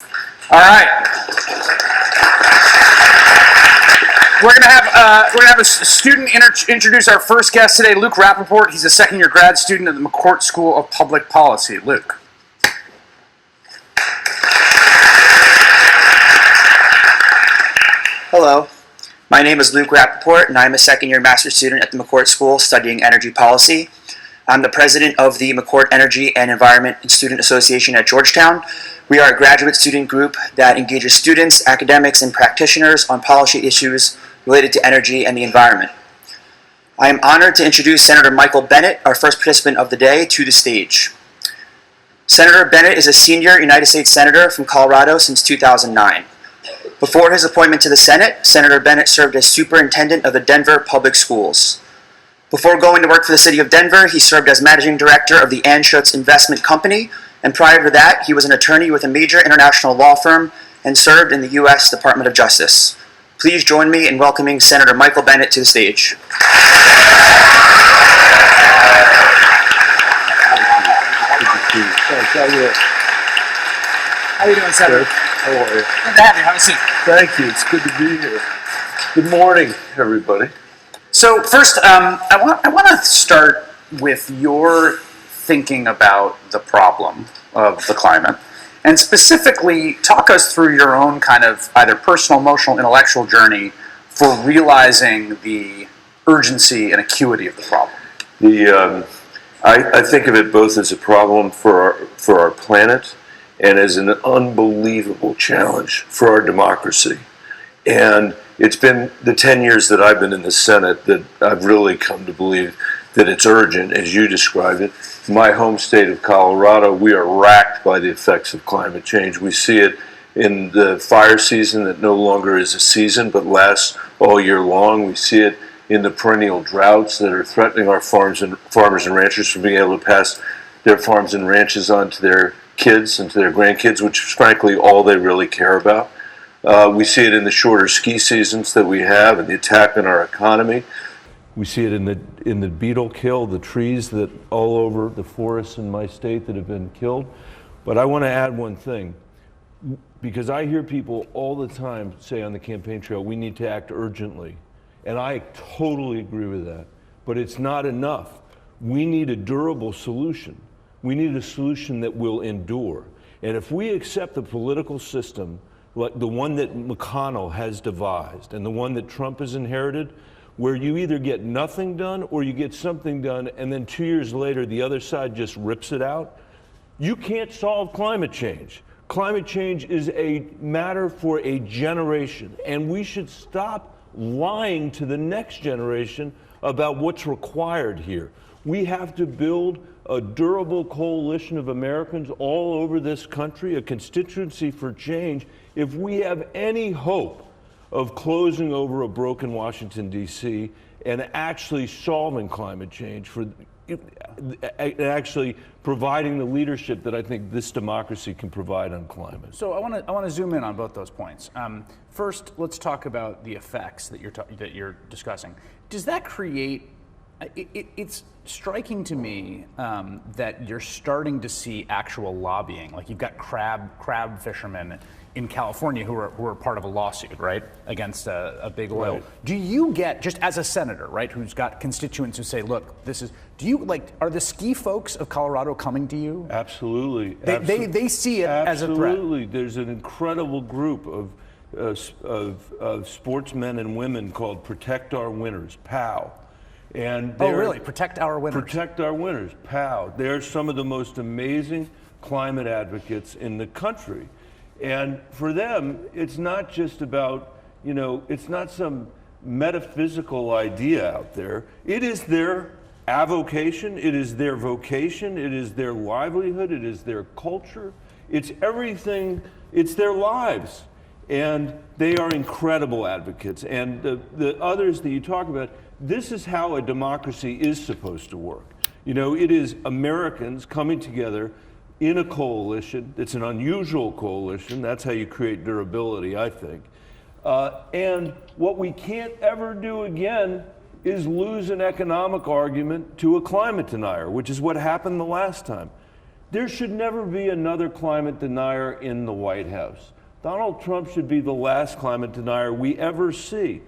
All right. We're gonna have a student introduce our first guest today, Luke Rappaport. He's a second-year grad student at the McCourt School of Public Policy. Luke. Hello, my name is Luke Rappaport, and I'm a second-year master's student at the McCourt School studying energy policy. I'm the president of the McCourt Energy and Environment Student Association at Georgetown. We are a graduate student group that engages students, academics, and practitioners on policy issues related to energy and the environment. I am honored to introduce Senator Michael Bennet, our first participant of the day, to the stage. Senator Bennet is a senior United States Senator from Colorado since 2009. Before his appointment to the Senate, Senator Bennet served as superintendent of the Denver Public Schools. Before going to work for the city of Denver, he served as managing director of the Anschutz Investment Company, and prior to that, he was an attorney with a major international law firm and served in the U.S. Department of Justice. Please join me in welcoming Senator Michael Bennet to the stage. How are you doing, Senator? How are you? Good to have you. Have a seat. Thank you. It's good to be here. Good morning, everybody. So first, I want to start with your thinking about the problem of the climate, and specifically talk us through your own kind of either personal, emotional, intellectual journey for realizing the urgency and acuity of the problem. I think of it both as a problem for our planet and as an unbelievable challenge for our democracy. And it's been the 10 years that I've been in the Senate that I've really come to believe that it's urgent, as you described it. In my home state of Colorado, we are racked by the effects of climate change. We see it in the fire season that no longer is a season but lasts all year long. We see it in the perennial droughts that are threatening our farmers and ranchers from being able to pass their farms and ranches on to their kids and to their grandkids, which is frankly all they really care about. We see it in the shorter ski seasons that we have and the attack on our economy. We see it in the beetle kill, the trees that all over the forests in my state that have been killed. But I want to add one thing, because I hear people all the time say on the campaign trail, we need to act urgently. And I totally agree with that. But it's not enough. We need a durable solution. We need a solution that will endure. And if we accept the political system like the one that McConnell has devised and the one that Trump has inherited, where you either get nothing done or you get something done and then 2 years later the other side just rips it out, you can't solve climate change. Climate change is a matter for a generation, and we should stop lying to the next generation about what's required here. We have to build a durable coalition of Americans all over this country, a constituency for change, if we have any hope of closing over a broken Washington, D.C. and actually solving climate change, actually providing the leadership that I think this democracy can provide on climate. So I want to zoom in on both those points. First, let's talk about the effects that you're discussing. Does that create? It's striking to me that you're starting to see actual lobbying. Like you've got crab fishermen in California who are part of a lawsuit, right, against a big oil. Right. Do you get, just as a senator, right, who's got constituents who say, look, this is, are the ski folks of Colorado coming to you? Absolutely. They see it as a threat. Absolutely. There's an incredible group of sportsmen and women called Protect Our Winners, POW. And oh, really? Protect Our Winners? Protect Our Winners, POW. They're some of the most amazing climate advocates in the country. And for them, it's not just about, it's not some metaphysical idea out there. It is their avocation, it is their vocation, it is their livelihood, it is their culture. It's everything, it's their lives. And they are incredible advocates. And the others that you talk about, this is how a democracy is supposed to work. It is Americans coming together in a coalition. It's an unusual coalition. That's how you create durability, I think. And what we can't ever do again is lose an economic argument to a climate denier, which is what happened the last time. There should never be another climate denier in the White House. Donald Trump should be the last climate denier we ever see.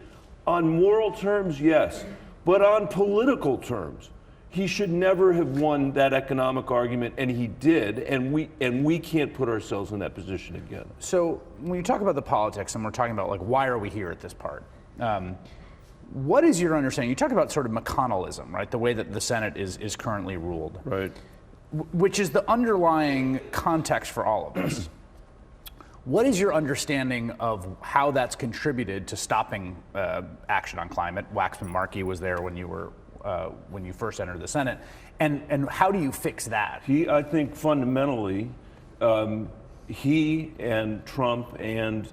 On moral terms, yes, but on political terms, he should never have won that economic argument, and he did, and we can't put ourselves in that position again. So when you talk about the politics, and we're talking about like why are we here at this part, what is your understanding? You talk about sort of McConnellism, right? The way that the Senate is currently ruled, Right. Which is the underlying context for all of this. What is your understanding of how that's contributed to stopping action on climate? Waxman-Markey was there when you first entered the Senate, and how do you fix that? I think fundamentally, he and Trump and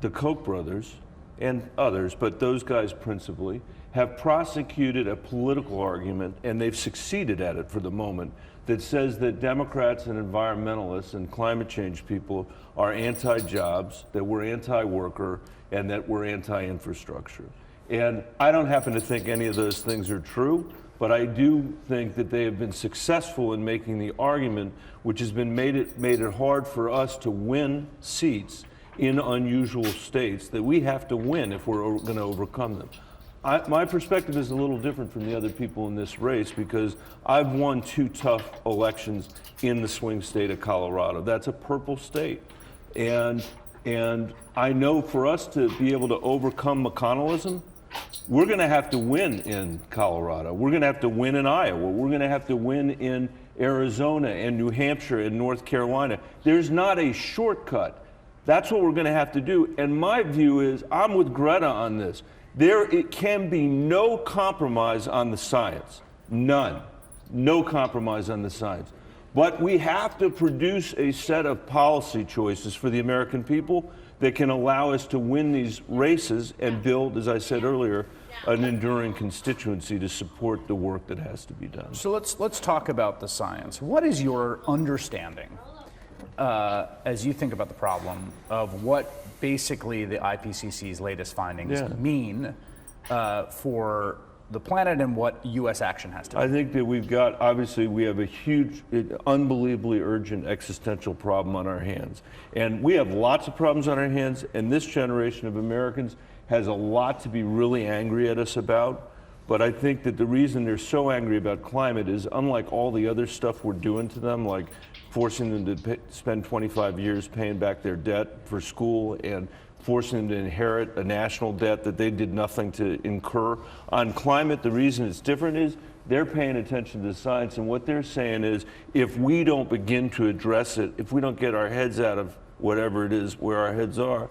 the Koch brothers and others, but those guys principally, have prosecuted a political argument, and they've succeeded at it for the moment, that says that Democrats and environmentalists and climate change people are anti-jobs, that we're anti-worker, and that we're anti-infrastructure. And I don't happen to think any of those things are true, but I do think that they have been successful in making the argument, which has been made it hard for us to win seats in unusual states, that we have to win if we're going to overcome them. My perspective is a little different from the other people in this race because I've won 2 tough elections in the swing state of Colorado. That's a purple state. And I know for us to be able to overcome McConnellism, we're going to have to win in Colorado. We're going to have to win in Iowa. We're going to have to win in Arizona and New Hampshire and North Carolina. There's not a shortcut. That's what we're going to have to do. And my view is, I'm with Greta on this. It can be no compromise on the science. None. No compromise on the science. But we have to produce a set of policy choices for the American people that can allow us to win these races and build, as I said earlier, an enduring constituency to support the work that has to be done. So let's talk about the science. What is your understanding, as you think about the problem, of what basically the IPCC's latest findings mean for the planet and what U.S. action has to do? I think that we have a huge, unbelievably urgent existential problem on our hands. And we have lots of problems on our hands, and this generation of Americans has a lot to be really angry at us about. But I think that the reason they're so angry about climate is, unlike all the other stuff we're doing to them, like forcing them to spend 25 years paying back their debt for school and forcing them to inherit a national debt that they did nothing to incur. On climate, the reason it's different is they're paying attention to the science, and what they're saying is, if we don't begin to address it, if we don't get our heads out of whatever it is where our heads are,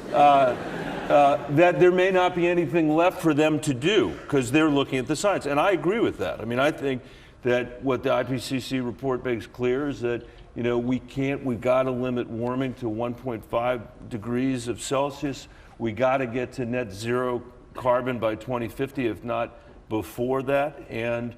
that there may not be anything left for them to do because they're looking at the science. And I agree with that. I mean, I think that what the IPCC report makes clear is that, we've got to limit warming to 1.5 degrees of Celsius. We got to get to net zero carbon by 2050, if not before that. And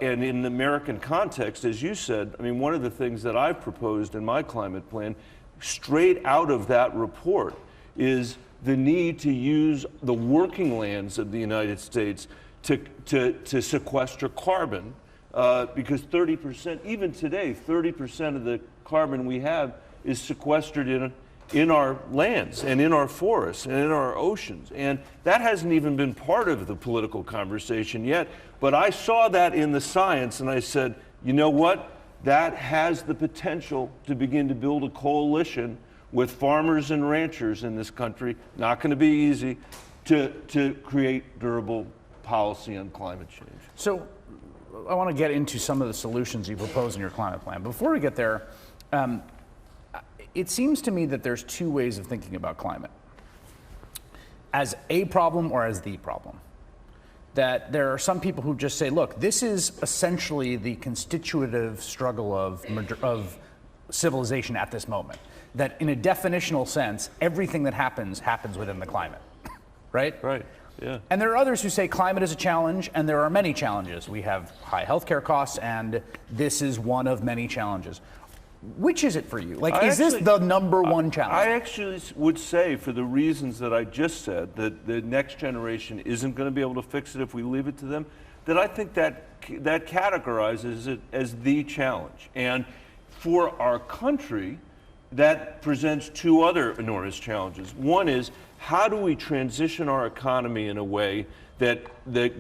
in the American context, as you said, I mean, one of the things that I've proposed in my climate plan, straight out of that report, is the need to use the working lands of the United States to sequester carbon. Because 30%, even today, 30% of the carbon we have is sequestered in our lands and in our forests and in our oceans. And that hasn't even been part of the political conversation yet. But I saw that in the science and I said, you know what? That has the potential to begin to build a coalition with farmers and ranchers in this country, not going to be easy, to create durable policy on climate change. So I want to get into some of the solutions you propose in your climate plan. Before we get there, it seems to me that there's 2 ways of thinking about climate. As a problem or as the problem. That there are some people who just say, look, this is essentially the constitutive struggle of civilization at this moment. That in a definitional sense, everything that happens within the climate, right? Right, yeah. And there are others who say climate is a challenge, and there are many challenges. We have high healthcare costs, and this is one of many challenges. Which is it for you? Like, is this the number one challenge? I actually would say, for the reasons that I just said, that the next generation isn't going to be able to fix it if we leave it to them, that I think that categorizes it as the challenge. And for our country, that presents two other enormous challenges. One is, how do we transition our economy in a way that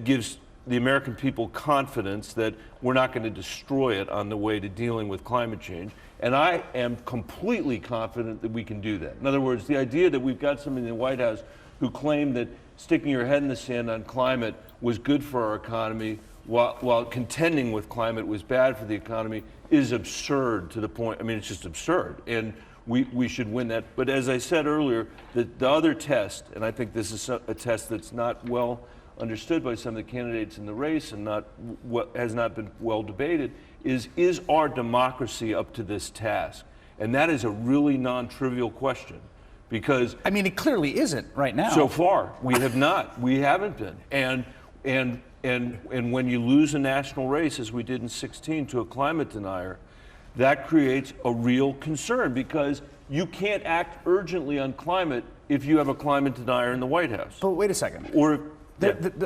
gives the American people confidence that we're not going to destroy it on the way to dealing with climate change? And I am completely confident that we can do that. In other words, the idea that we've got somebody in the White House who claimed that sticking your head in the sand on climate was good for our economy while contending with climate was bad for the economy is absurd to the point. I mean, it's just absurd. And we should win that. But as I said earlier, the other test, and I think this is a test that's not well understood by some of the candidates in the race and has not been well debated, is our democracy up to this task? And that is a really non-trivial question, because I mean, it clearly isn't right now. So far, we have not. We haven't been. And when you lose a national race, as we did in 2016, to a climate denier, that creates a real concern, because you can't act urgently on climate if you have a climate denier in the White House. But wait a second. Or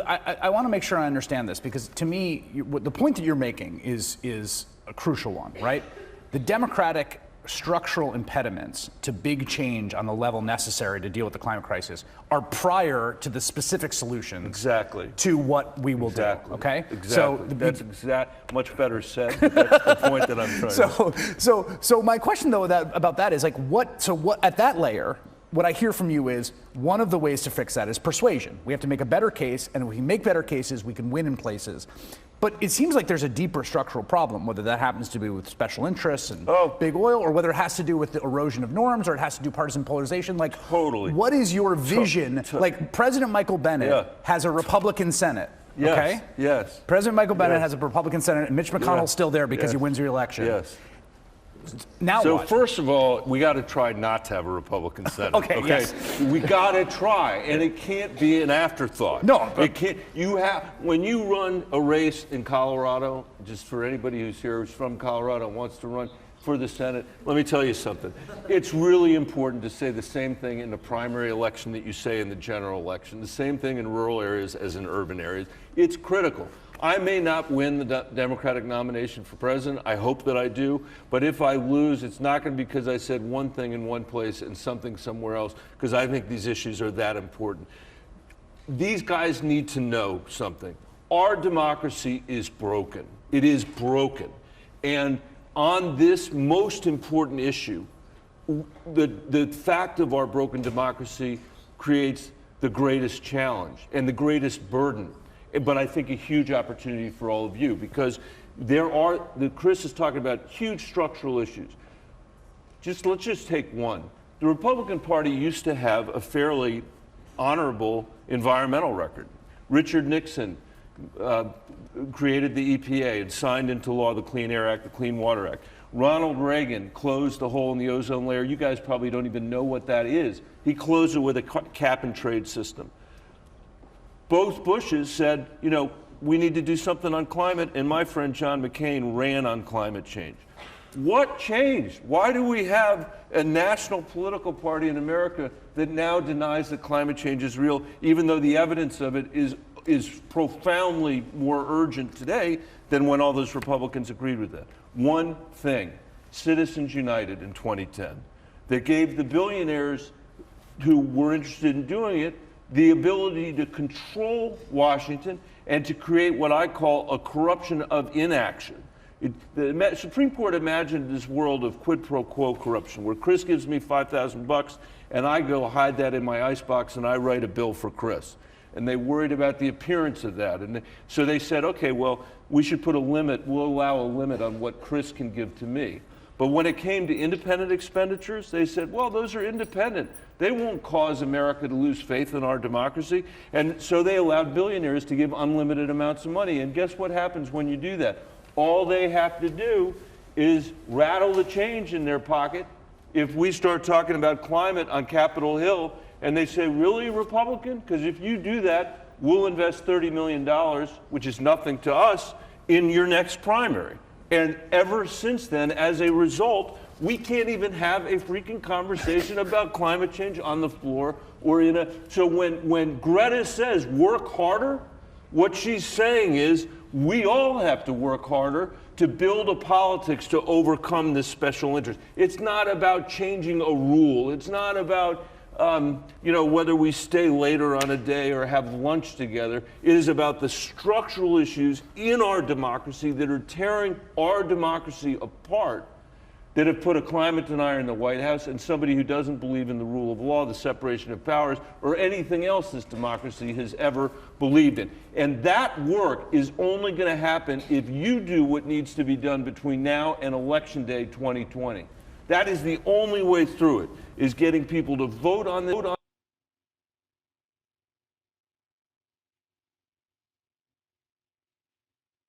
I want to make sure I understand this, because to me, the point that you're making is a crucial one, right? The Democratic structural impediments to big change on the level necessary to deal with the climate crisis are prior to the specific solutions exactly to what we will do. Okay, exactly. So that's much better said. But that's the point that I'm trying. So my question though about that is like what at that layer. What I hear from you is one of the ways to fix that is persuasion. We have to make a better case, and if we make better cases, we can win in places. But it seems like there's a deeper structural problem, whether that happens to be with special interests and big oil, or whether it has to do with the erosion of norms, or it has to do partisan polarization. Like, totally. What is your vision? Like, President Michael Bennet has a Republican Senate. Yes. Okay? Yes. President Michael Bennett has a Republican Senate, and Mitch McConnell's still there because he wins re-election. Yes. Now so what? First of all, we got to try not to have a Republican Senate. Okay. Yes. We got to try, and it can't be an afterthought. No, it can't. You have, when you run a race in Colorado, just for anybody who's here who's from Colorado and wants to run for the Senate, let me tell you something. It's really important to say the same thing in the primary election that you say in the general election. The same thing in rural areas as in urban areas. It's critical. I may not win the Democratic nomination for president. I hope that I do. But if I lose, it's not going to be because I said one thing in one place and something somewhere else, because I think these issues are that important. These guys need to know something. Our democracy is broken. It is broken. And on this most important issue, the fact of our broken democracy creates the greatest challenge and the greatest burden. But I think a huge opportunity for all of you, because Chris is talking about huge structural issues. Let's just take one. The Republican Party used to have a fairly honorable environmental record. Richard Nixon created the EPA and signed into law the Clean Air Act, the Clean Water Act. Ronald Reagan closed the hole in the ozone layer. You guys probably don't even know what that is. He closed it with a cap and trade system. Both Bushes said, we need to do something on climate, and my friend John McCain ran on climate change. What changed? Why do we have a national political party in America that now denies that climate change is real, even though the evidence of it is profoundly more urgent today than when all those Republicans agreed with that? One thing, Citizens United in 2010, that gave the billionaires who were interested in doing it the ability to control Washington and to create what I call a corruption of inaction. The Supreme Court imagined this world of quid pro quo corruption, where Chris gives me $5,000 and I go hide that in my icebox and I write a bill for Chris. And they worried about the appearance of that. And so they said, okay, well, we should put a limit, we'll allow a limit on what Chris can give to me. But when it came to independent expenditures, they said, well, those are independent. They won't cause America to lose faith in our democracy. And so they allowed billionaires to give unlimited amounts of money. And guess what happens when you do that? All they have to do is rattle the change in their pocket. If we start talking about climate on Capitol Hill, and they say, really, Republican? Because if you do that, we'll invest $30 million, which is nothing to us, in your next primary. And ever since then, as a result, we can't even have a freaking conversation about climate change on the floor or so when Greta says work harder, what she's saying is We all have to work harder to build a politics to overcome this special interest. It's not about changing a rule. It's not about whether we stay later on a day or have lunch together. It is about the structural issues in our democracy that are tearing our democracy apart, that have put a climate denier in the White House and somebody who doesn't believe in the rule of law, the separation of powers, or anything else this democracy has ever believed in. And that work is only going to happen if you do what needs to be done between now and Election Day 2020. That is the only way through it, is getting people to vote on this.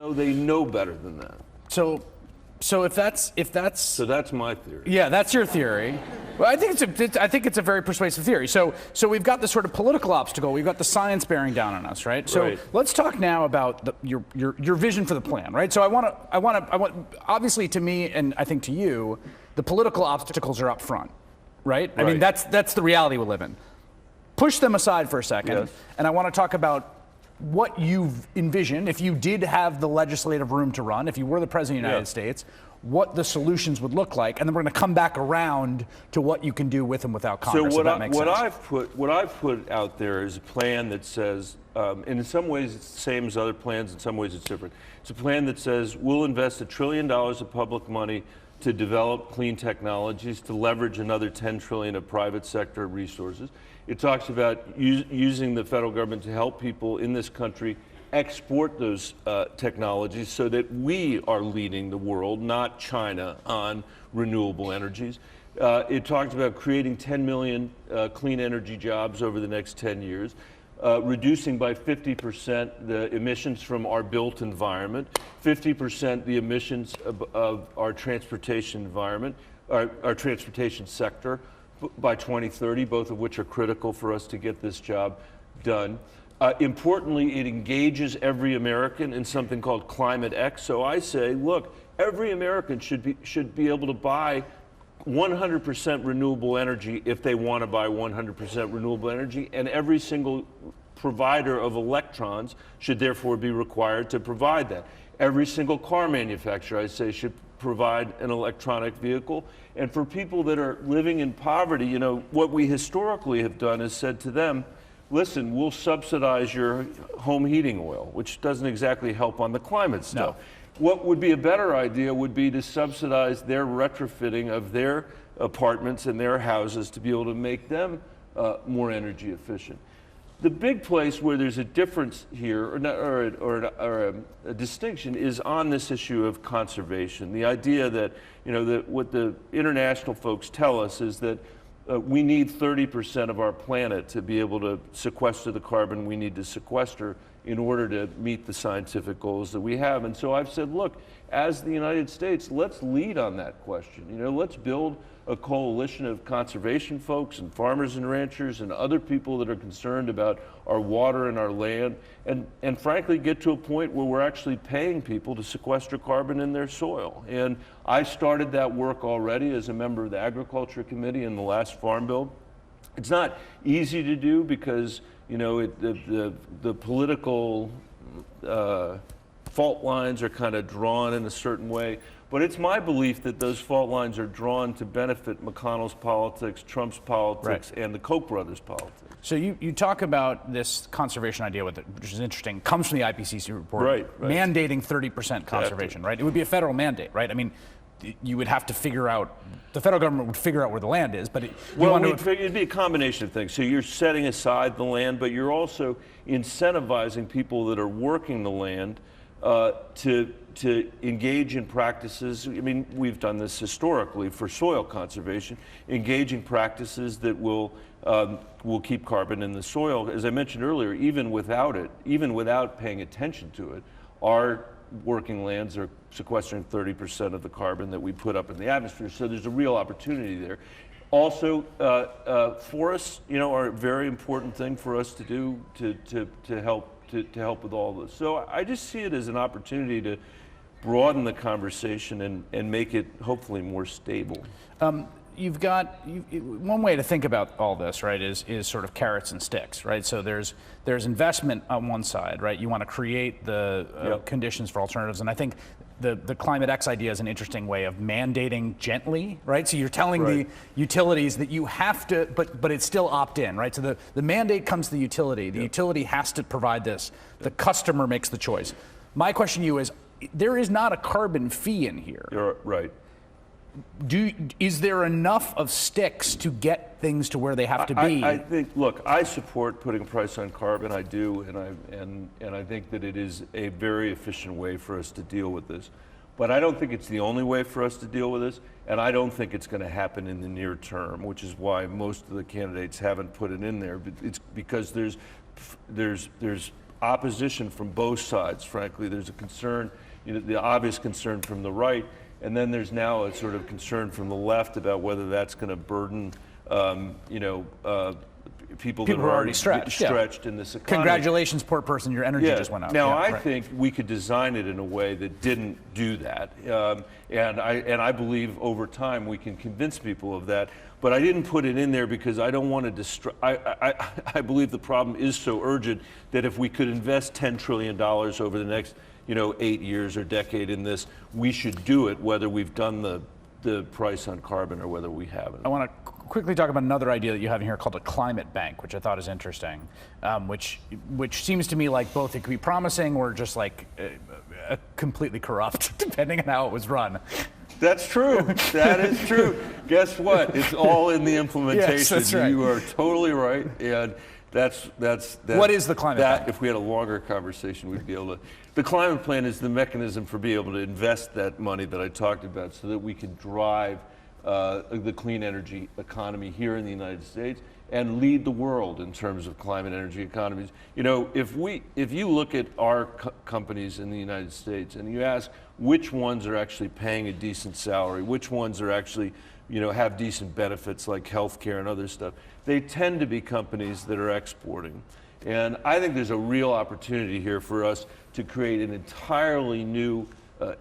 They know better than that. So if that's So that's my theory. yeah, that's your theory. Well, I think it's a very persuasive theory. So we've got this sort of political obstacle. We've got the science bearing down on us, right? So Right. let's talk now about your vision for the plan, right? So I want obviously, to me and I think to you, the political obstacles are up front, right? I mean, Right. that's the reality we live in. Push them aside for a second, Yes. and I want to talk about what you've envisioned, if you did have the legislative room to run, if you were the president of the United States, what the solutions would look like, and then we're going to come back around to what you can do with and without Congress. So if that makes sense. what I've put out there is a plan that says, and in some ways it's the same as other plans, in some ways it's different. It's a plan that says we'll invest $1 trillion of public money to develop clean technologies, to leverage another $10 trillion of private sector resources. It talks about using the federal government to help people in this country export those technologies so that we are leading the world, not China, on renewable energies. It talks about creating 10 million clean energy jobs over the next 10 years, reducing by 50% the emissions from our built environment, 50% the emissions of our transportation environment, our transportation sector by 2030, both of which are critical for us to get this job done. Importantly, it engages every American in something called Climate X. So I say, look, every American should be able to buy 100% renewable energy if they want to buy 100% renewable energy, and every single provider of electrons should therefore be required to provide that. Every single car manufacturer, I say, should provide an electronic vehicle. And for people that are living in poverty, you know, what we historically have done is said to them, listen, we'll subsidize your home heating oil, which doesn't exactly help on the climate stuff. No. What would be a better idea would be to subsidize their retrofitting of their apartments and their houses to be able to make them more energy efficient. The big place where there's a difference here, or a distinction, is on this issue of conservation. The idea that, you know, that what the international folks tell us is that we need 30% of our planet to be able to sequester the carbon we need to sequester in order to meet the scientific goals that we have. And so I've said, look, as the United States, let's lead on that question. You know, let's build a coalition of conservation folks and farmers and ranchers and other people that are concerned about our water and our land, and frankly get to a point where we're actually paying people to sequester carbon in their soil. And I started that work already as a member of the Agriculture Committee in the last Farm Bill. It's not easy to do because, you know, the political fault lines are kind of drawn in a certain way. But it's my belief that those fault lines are drawn to benefit McConnell's politics, Trump's politics, and the Koch brothers' politics. So you talk about this conservation idea, which is interesting, comes from the IPCC report, Right. mandating 30% conservation, right? It would be a federal mandate, right? I mean, you would have to figure out, the federal government would figure out where the land is, but it'd be a combination of things. So you're setting aside the land, but you're also incentivizing people that are working the land to engage in practices. I mean, we've done this historically for soil conservation, engaging practices that will keep carbon in the soil. As I mentioned earlier, even without it, even without paying attention to it, our working lands are sequestering 30% of the carbon that we put up in the atmosphere. So there's a real opportunity there. Also, forests, you know, are a very important thing for us to do to help with all this. So I just see it as an opportunity to broaden the conversation and make it hopefully more stable. you've got one way to think about all this, right, is sort of carrots and sticks, right? So there's investment on one side, right? You want to create the conditions for alternatives, and I think the Climate X idea is an interesting way of mandating gently, right? So you're telling the utilities that you have to, but it's still opt-in, right? So the mandate comes to the utility. The utility has to provide this. The customer makes the choice. My question to you is, there is not a carbon fee in here. You're right. Is there enough of sticks to get things to where they have to be? I think. Look, I support putting a price on carbon. I do, and I think that it is a very efficient way for us to deal with this. But I don't think it's the only way for us to deal with this, and I don't think it's going to happen in the near term, which is why most of the candidates haven't put it in there. It's because there's opposition from both sides. Frankly, there's a concern, the obvious concern from the right. And then there's now a sort of concern from the left about whether that's going to burden, people that are already stretched in this economy. Congratulations, poor person, your energy just went up. Now, I think we could design it in a way that didn't do that. And I believe over time we can convince people of that. But I didn't put it in there because I don't want to I believe the problem is so urgent that if we could invest $10 trillion over the next 8 years or decade in this, we should do it, whether we've done the price on carbon or whether we haven't. I want to quickly talk about another idea that you have in here called a climate bank, which I thought is interesting, which seems to me like both it could be promising or just like completely corrupt, depending on how it was run. That's true. That is true. Guess what? It's all in the implementation. Yes, that's right. You are totally right. And that's what is the climate bank? If we had a longer conversation, we'd be able to. The climate plan is the mechanism for being able to invest that money that I talked about so that we can drive the clean energy economy here in the United States and lead the world in terms of climate energy economies. If you look at our companies in the United States and you ask which ones are actually paying a decent salary, which ones are actually have decent benefits like healthcare and other stuff, they tend to be companies that are exporting. And I think there's a real opportunity here for us to create an entirely new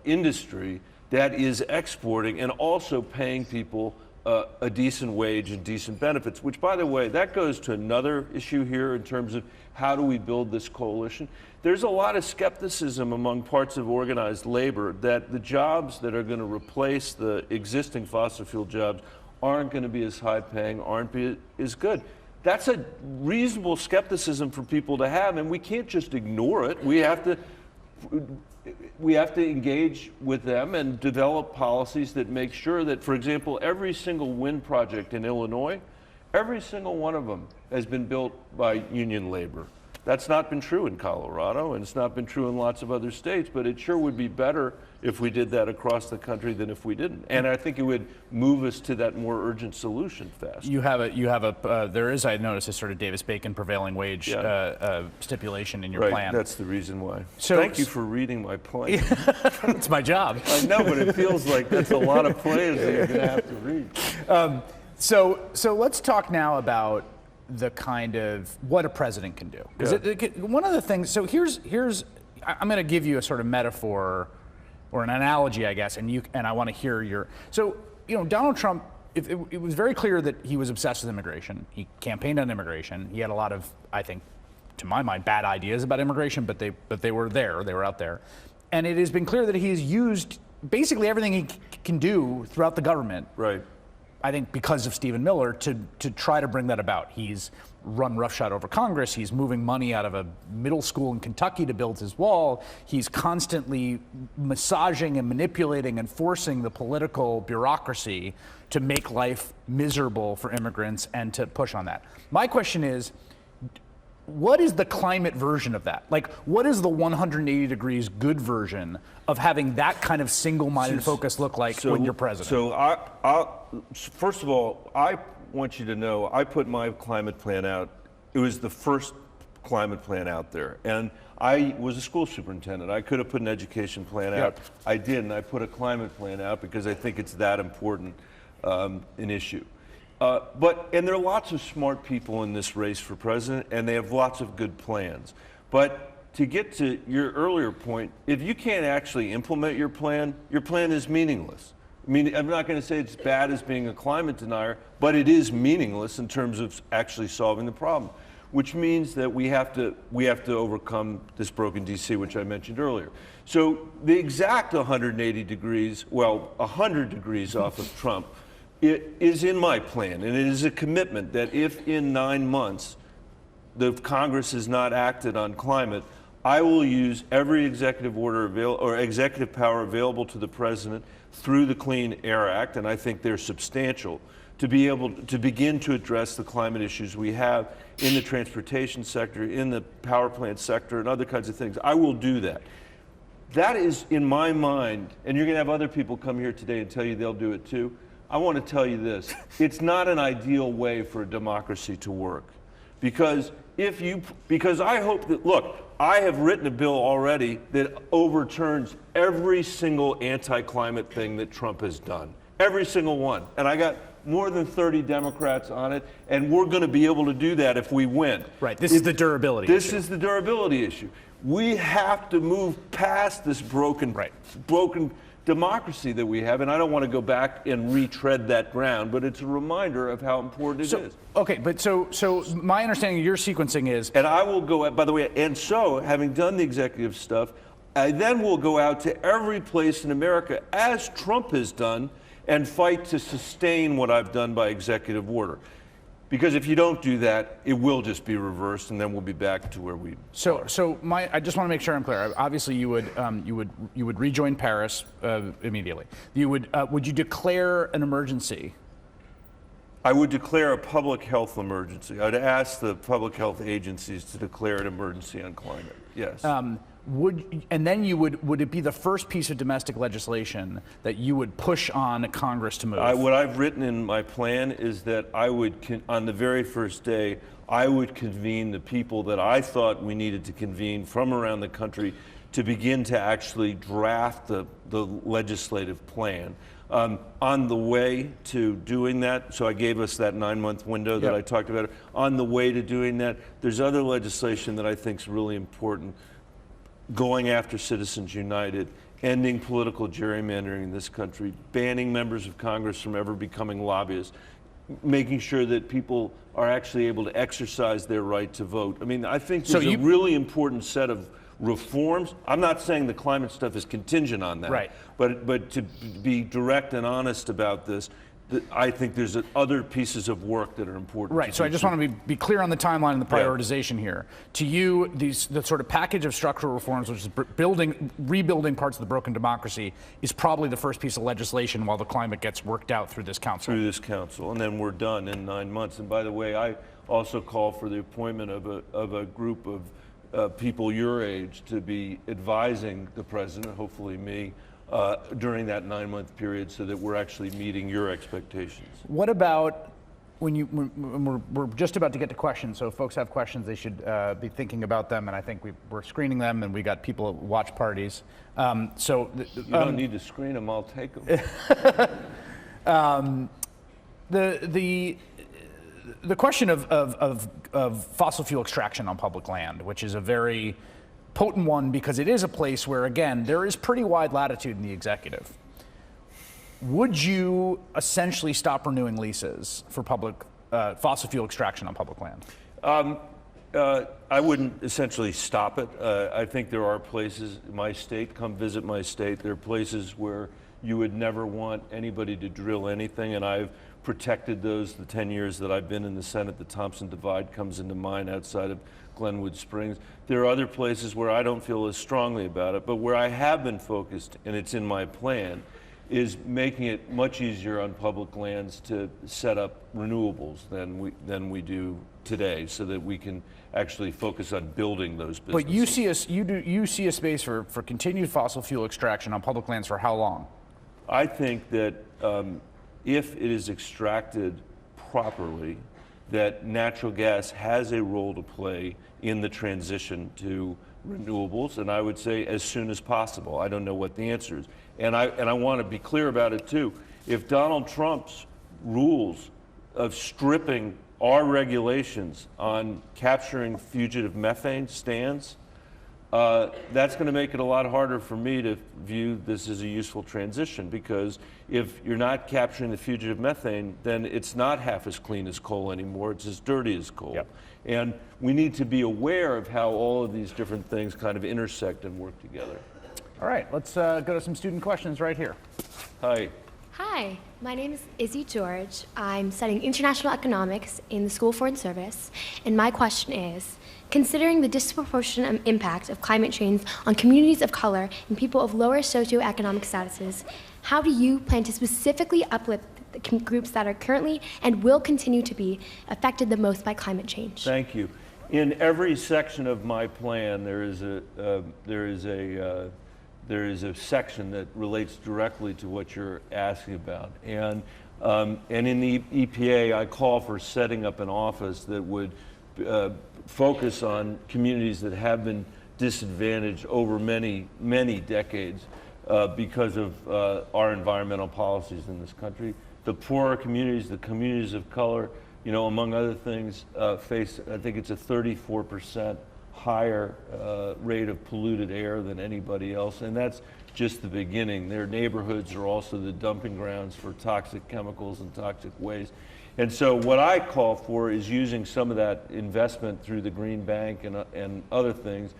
industry that is exporting and also paying people a decent wage and decent benefits, which, by the way, that goes to another issue here in terms of how do we build this coalition. There's a lot of skepticism among parts of organized labor that the jobs that are going to replace the existing fossil fuel jobs aren't going to be as high paying, aren't be as good. That's a reasonable skepticism for people to have, and we can't just ignore it. We have to engage with them and develop policies that make sure that, for example, every single wind project in Illinois, every single one of them has been built by union labor. That's not been true in Colorado, and it's not been true in lots of other states, but it sure would be better if we did that across the country than if we didn't. And I think it would move us to that more urgent solution fast. There is, I noticed, a sort of Davis-Bacon prevailing wage stipulation in your plan. That's the reason why. So, thank you for reading my plan. It's my job. I know, but it feels like that's a lot of plans that you're going to have to read. So let's talk now about the kind of what a president can do. Because one of the things, so here's I'm going to give you a sort of metaphor or an analogy, I guess, and I want to hear your. So Donald Trump, it was very clear that he was obsessed with immigration. He campaigned on immigration. He had a lot of, I think, to my mind, bad ideas about immigration, but they were there. They were out there, and it has been clear that he has used basically everything he can do throughout the government. Right. I think because of Stephen Miller, to try to bring that about. He's run roughshod over Congress. He's moving money out of a middle school in Kentucky to build his wall. He's constantly massaging and manipulating and forcing the political bureaucracy to make life miserable for immigrants and to push on that. My question is, what is the climate version of that? Like, what is the 180 degrees good version of having that kind of single-minded focus look like when you're president? So first of all, I want you to know, I put my climate plan out. It was the first climate plan out there. And I was a school superintendent. I could have put an education plan out. I didn't. I put a climate plan out because I think it's that important an issue. And there are lots of smart people in this race for president, and they have lots of good plans. But to get to your earlier point, if you can't actually implement your plan is meaningless. I mean, I'm not going to say it's bad as being a climate denier, but it is meaningless in terms of actually solving the problem, which means that we have to overcome this broken DC, which I mentioned earlier. So the exact 180 degrees, well, 100 degrees off of Trump, it is in my plan, and it is a commitment that if in 9 months the Congress has not acted on climate, I will use every executive order or executive power available to the president through the Clean Air Act, and I think they're substantial, to be able to begin to address the climate issues we have in the transportation sector, in the power plant sector, and other kinds of things. I will do that. That is, in my mind, and you're going to have other people come here today and tell you they'll do it too. I want to tell you this. It's not an ideal way for a democracy to work. Because I hope that, look, I have written a bill already that overturns every single anti-climate thing that Trump has done. Every single one. And I got more than 30 Democrats on it, and we're going to be able to do that if we win. Right, this is the durability issue. This is the durability issue. We have to move past this broken democracy that we have, and I don't want to go back and retread that ground, but it's a reminder of how important it is. Okay, but so my understanding of your sequencing is... And I will go out, by the way, and so, having done the executive stuff, I then will go out to every place in America, as Trump has done, and fight to sustain what I've done by executive order. Because if you don't do that, it will just be reversed, and then we'll be back to where we are. I just want to make sure I'm clear. Obviously, you would rejoin Paris immediately. Would you declare an emergency? I would declare a public health emergency. I'd ask the public health agencies to declare an emergency on climate. Yes. Would it be the first piece of domestic legislation that you would push on Congress to move? What I've written in my plan is that I would, on the very first day, I would convene the people that I thought we needed to convene from around the country to begin to actually draft the legislative plan. On the way to doing that, so I gave us that 9-month window that I talked about. On the way to doing that, there's other legislation that I think is really important. Going after Citizens United, ending political gerrymandering in this country, banning members of Congress from ever becoming lobbyists, making sure that people are actually able to exercise their right to vote. I mean, I think there's a really important set of reforms. I'm not saying the climate stuff is contingent on that, right. But to be direct and honest about this, I think there's other pieces of work that are important. Right. So I just want to be clear on the timeline and the prioritization here. To you, the sort of package of structural reforms, which is rebuilding parts of the broken democracy, is probably the first piece of legislation while the climate gets worked out through this council. Through this council, and then we're done in 9 months. And by the way, I also call for the appointment of a group of people your age to be advising the president, hopefully me, during that 9-month period, so that we're actually meeting your expectations. What about when we're just about to get to questions, so if folks have questions, they should be thinking about them, and I think we're screening them, and we got people at watch parties. You don't need to screen them, I'll take them. The question of fossil fuel extraction on public land, which is a very potent one because it is a place where, again, there is pretty wide latitude in the executive. Would you essentially stop renewing leases for public fossil fuel extraction on public land? I wouldn't essentially stop it. I think there are places, my state, come visit my state, there are places where you would never want anybody to drill anything, and I've protected those the 10 years that I've been in the Senate. The Thompson Divide comes into mind outside of Glenwood Springs. There are other places where I don't feel as strongly about it, but where I have been focused, and it's in my plan, is making it much easier on public lands to set up renewables than we do today, so that we can actually focus on building those businesses. But you see a space for continued fossil fuel extraction on public lands for how long? I think that if it is extracted properly, that natural gas has a role to play in the transition to renewables, and I would say as soon as possible. I don't know what the answer is. And I want to be clear about it too. If Donald Trump's rules of stripping our regulations on capturing fugitive methane stands, that's going to make it a lot harder for me to view this as a useful transition, because if you're not capturing the fugitive methane, then it's not half as clean as coal anymore, it's as dirty as coal. Yep. And we need to be aware of how all of these different things kind of intersect and work together. All right, let's go to some student questions right here. Hi. Hi, my name is Izzy George. I'm studying international economics in the School of Foreign Service, and my question is, considering the disproportionate impact of climate change on communities of color and people of lower socioeconomic statuses, how do you plan to specifically uplift the groups that are currently and will continue to be affected the most by climate change? Thank you. In every section of my plan, there is a section that relates directly to what you're asking about. And in the EPA, I call for setting up an office that would focus on communities that have been disadvantaged over many, many decades because of our environmental policies in this country. The poorer communities, the communities of color, among other things, face, I think it's a 34% higher rate of polluted air than anybody else, and that's just the beginning. Their neighborhoods are also the dumping grounds for toxic chemicals and toxic waste. And so what I call for is using some of that investment through the Green Bank and other things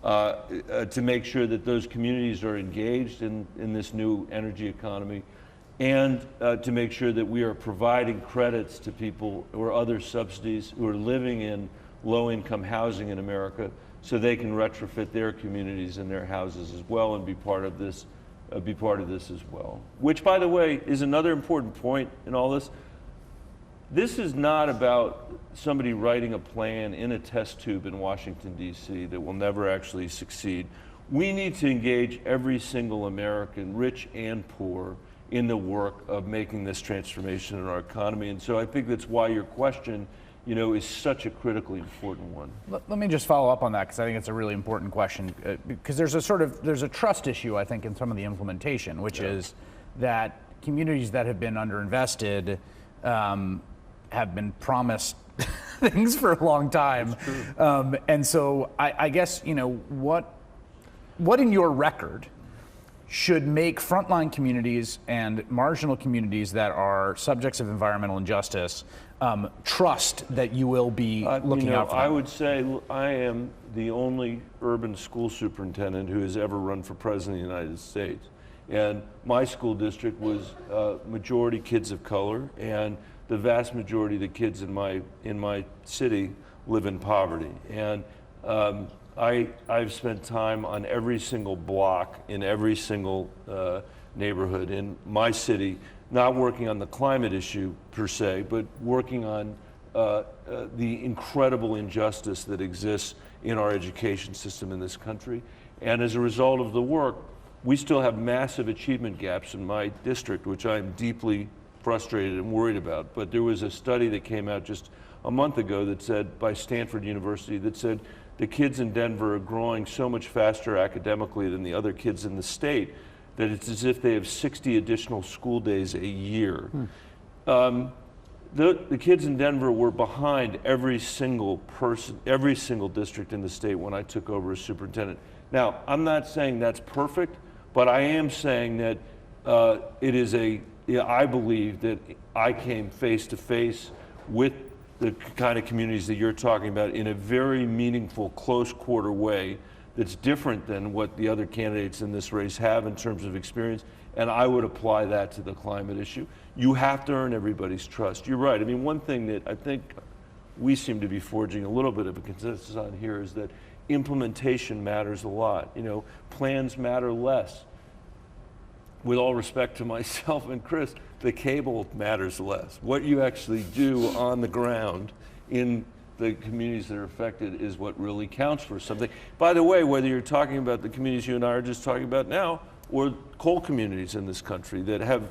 to make sure that those communities are engaged in this new energy economy, and to make sure that we are providing credits to people or other subsidies who are living in low-income housing in America, so they can retrofit their communities and their houses as well and be part of this as well. Which, by the way, is another important point in all this. This is not about somebody writing a plan in a test tube in Washington, D.C. that will never actually succeed. We need to engage every single American, rich and poor, in the work of making this transformation in our economy. And so I think that's why your question, is such a critically important one. Let me just follow up on that, because I think it's a really important question, because there's a trust issue, I think, in some of the implementation, which is that communities that have been underinvested have been promised things for a long time. And so I guess, what in your record should make frontline communities and marginal communities that are subjects of environmental injustice trust that you will be looking out for them? I would say I am the only urban school superintendent who has ever run for president of the United States. And my school district was majority kids of color, and the vast majority of the kids in my city live in poverty. And I've spent time on every single block in every single neighborhood in my city, not working on the climate issue per se, but working on the incredible injustice that exists in our education system in this country. And as a result of the work, we still have massive achievement gaps in my district, which I'm deeply frustrated and worried about. But there was a study that came out just a month ago that said, by Stanford University, that said the kids in Denver are growing so much faster academically than the other kids in the state that it's as if they have 60 additional school days a year. The kids in Denver were behind every single person, every single district in the state when I took over as superintendent. Now, I'm not saying that's perfect, but I am saying that I believe that I came face to face with the kind of communities that you're talking about in a very meaningful, close quarter way that's different than what the other candidates in this race have in terms of experience, and I would apply that to the climate issue. You have to earn everybody's trust. You're right. I mean, one thing that I think we seem to be forging a little bit of a consensus on here is that implementation matters a lot. Plans matter less. With all respect to myself and Chris, the cable matters less. What you actually do on the ground in the communities that are affected is what really counts for something. By the way, whether you're talking about the communities you and I are just talking about now, or coal communities in this country that have,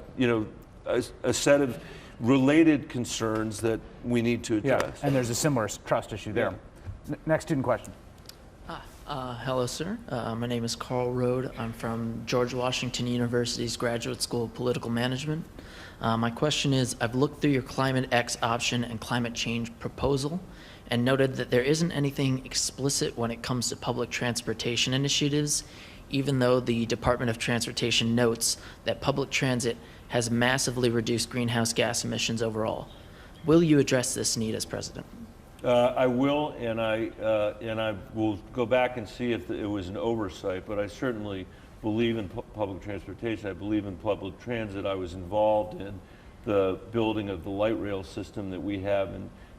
a set of related concerns that we need to address. Yeah, and there's a similar trust issue there. Next student question. Hello, sir. My name is Carl Rode. I'm from George Washington University's Graduate School of Political Management. My question is, I've looked through your Climate X option and climate change proposal and noted that there isn't anything explicit when it comes to public transportation initiatives, even though the Department of Transportation notes that public transit has massively reduced greenhouse gas emissions overall. Will you address this need as president? I will, and I will go back and see if it was an oversight, but I certainly believe in public transportation. I believe in public transit. I was involved in the building of the light rail system that we have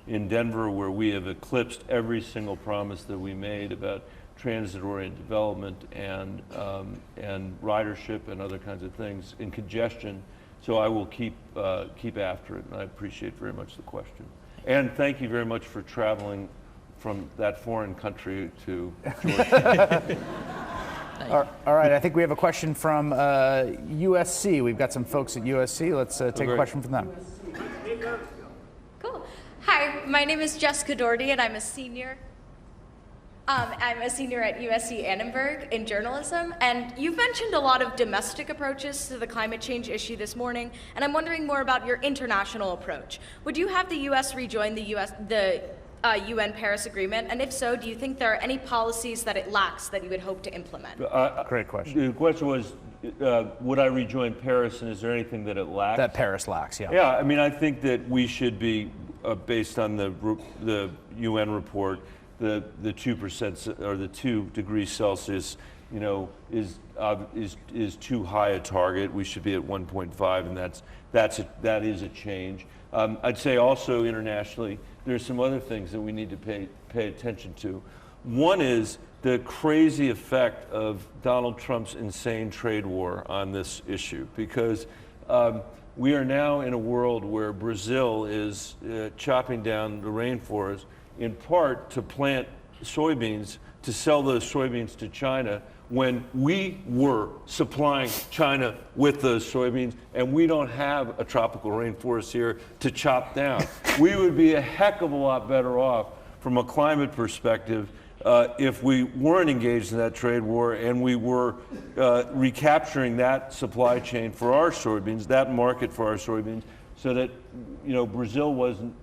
in Denver, where we have eclipsed every single promise that we made about transit-oriented development and ridership and other kinds of things in congestion. So I will keep after it, and I appreciate very much the question. And thank you very much for traveling from that foreign country to Georgia. All right, I think we have a question from USC. We've got some folks at USC. Let's take a question from them. Cool. Hi, my name is Jessica Doherty, and I'm a senior. I'm a senior at USC Annenberg in journalism, and you've mentioned a lot of domestic approaches to the climate change issue this morning, and I'm wondering more about your international approach. Would you have the U.S. rejoin the UN Paris Agreement, and if so, do you think there are any policies that it lacks that you would hope to implement? Great question. The question was, would I rejoin Paris, and is there anything that it lacks? That Paris lacks, yeah. Yeah, I mean, I think that we should be, based on the UN report, the 2% or the 2 degrees Celsius, you know, is too high a target. We should be at 1.5, and that is a change. I'd say also internationally, there's some other things that we need to pay attention to. One is the crazy effect of Donald Trump's insane trade war on this issue, because we are now in a world where Brazil is chopping down the rainforest in part to plant soybeans, to sell those soybeans to China, when we were supplying China with those soybeans, and we don't have a tropical rainforest here to chop down. We would be a heck of a lot better off from a climate perspective if we weren't engaged in that trade war and we were recapturing that supply chain for our soybeans, that market for our soybeans, so that, you know, Brazil wasn't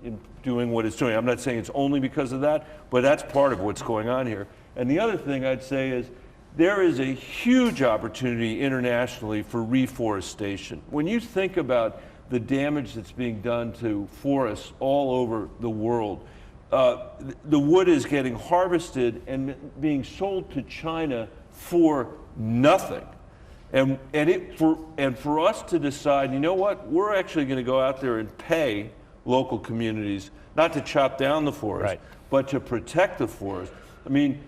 doing what it's doing. I'm not saying it's only because of that, but that's part of what's going on here. And the other thing I'd say is there is a huge opportunity internationally for reforestation. When you think about the damage that's being done to forests all over the world, the wood is getting harvested and being sold to China for nothing. And for us to decide, you know what, we're actually going to go out there and pay local communities not to chop down the forest, right, but to protect the forest. I mean,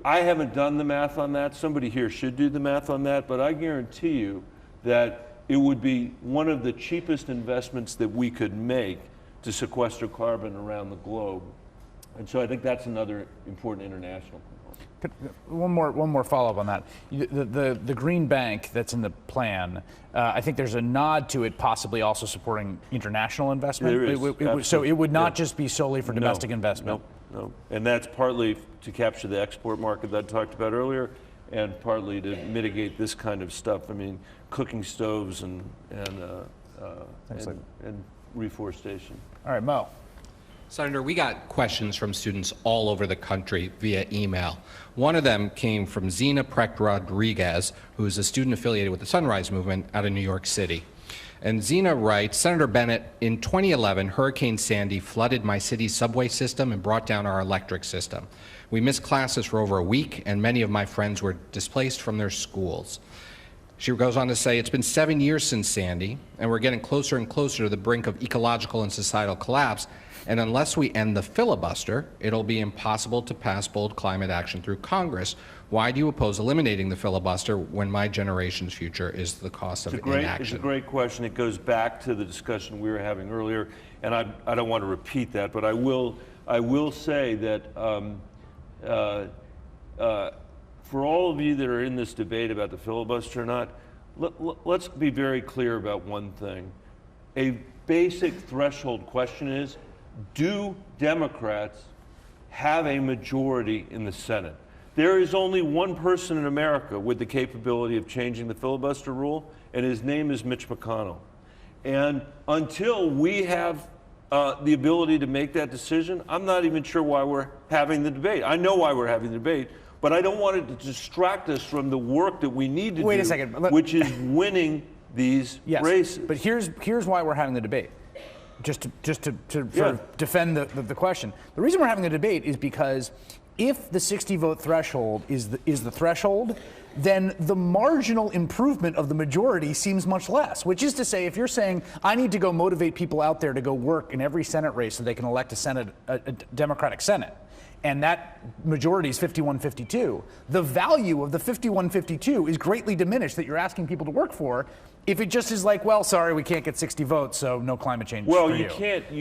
I haven't done the math on that. Somebody here should do the math on that, but I guarantee you that it would be one of the cheapest investments that we could make to sequester carbon around the globe. And so I think that's another important international component. One more follow-up on that. The Green Bank that's in the plan, I think there's a nod to it possibly also supporting international investment. There is, So it would not just be solely for domestic investment. No. And that's partly to capture the export market that I talked about earlier, and partly to mitigate this kind of stuff. I mean, cooking stoves and reforestation. All right, Mo. Senator, we got questions from students all over the country via email. One of them came from Zena Precht Rodriguez, who is a student affiliated with the Sunrise Movement out of New York City. And Zena writes, Senator Bennet, in 2011, Hurricane Sandy flooded my city's subway system and brought down our electric system. We missed classes for over a week, and many of my friends were displaced from their schools. She goes on to say, it's been 7 years since Sandy, and we're getting closer and closer to the brink of ecological and societal collapse. And unless we end the filibuster, it'll be impossible to pass bold climate action through Congress. Why do you oppose eliminating the filibuster when my generation's future is the cost of inaction? It's a great question. It goes back to the discussion we were having earlier, and I don't want to repeat that, but I will say that for all of you that are in this debate about the filibuster or not, let's be very clear about one thing. A basic threshold question is, do Democrats have a majority in the Senate? There is only one person in America with the capability of changing the filibuster rule, and his name is Mitch McConnell. And until we have the ability to make that decision, I'm not even sure why we're having the debate. I know why we're having the debate, but I don't want it to distract us from the work that we need to do, Wait a second. which is winning these races. But here's why we're having the debate. Just to sort of defend the question. The reason we're having the debate is because if the 60 vote threshold is the threshold, then the marginal improvement of the majority seems much less, which is to say, if you're saying, I need to go motivate people out there to go work in every Senate race so they can elect a Democratic Senate, and that majority is 51-52, the value of the 51-52 is greatly diminished that you're asking people to work for if it just is like, well, sorry, we can't get 60 votes, so no climate change well, for you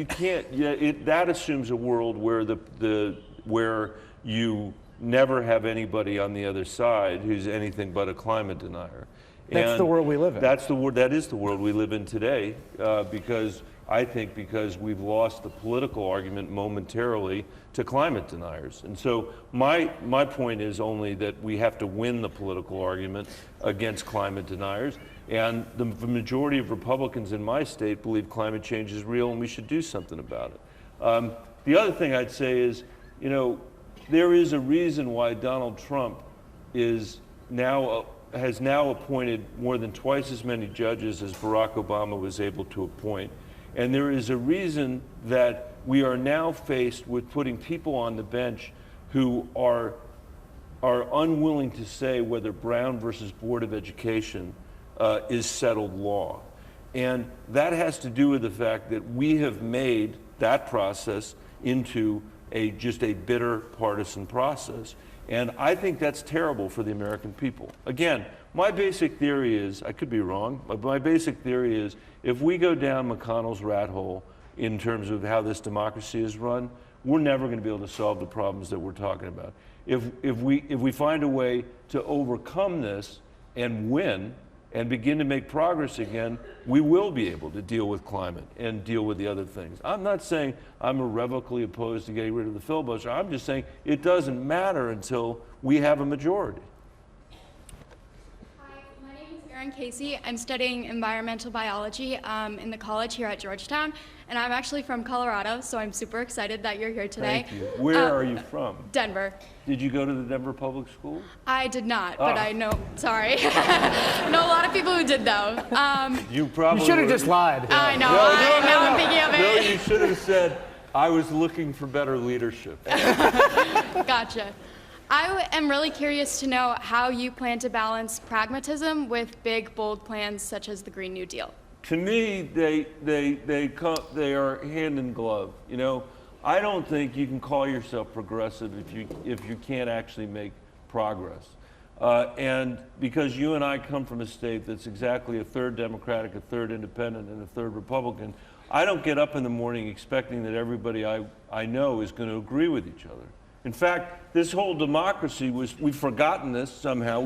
can't. Yeah, that assumes a world where where you never have anybody on the other side who's anything but a climate denier. That's the world we live in. That is the world we live in today, because we've lost the political argument momentarily to climate deniers. And so my point is only that we have to win the political argument against climate deniers. And the majority of Republicans in my state believe climate change is real and we should do something about it. The other thing I'd say is, there is a reason why Donald Trump has now appointed more than twice as many judges as Barack Obama was able to appoint. And there is a reason that we are now faced with putting people on the bench who are unwilling to say whether Brown versus Board of Education is settled law. And that has to do with the fact that we have made that process into just a bitter partisan process. And I think that's terrible for the American people. Again, my basic theory is, I could be wrong, but my basic theory is if we go down McConnell's rat hole in terms of how this democracy is run, we're never going to be able to solve the problems that we're talking about. If we find a way to overcome this and win and begin to make progress again, we will be able to deal with climate and deal with the other things. I'm not saying I'm irrevocably opposed to getting rid of the filibuster. I'm just saying it doesn't matter until we have a majority. Hi, my name is Erin Casey. I'm studying environmental biology in the college here at Georgetown, and I'm actually from Colorado, so I'm super excited that you're here today. Thank you. Where are you from? Denver. Did you go to the Denver Public Schools? I did not, but I know, sorry. know a lot of people who did, though. You probably should have just lied. I know, now I'm thinking of it. No, you should have said, I was looking for better leadership. Gotcha. I am really curious to know how you plan to balance pragmatism with big, bold plans such as the Green New Deal. To me, they are hand in glove. I don't think you can call yourself progressive if you can't actually make progress. And because you and I come from a state that's exactly a third Democratic, a third Independent, and a third Republican, I don't get up in the morning expecting that everybody I know is going to agree with each other. In fact, this whole democracy we've forgotten this somehow,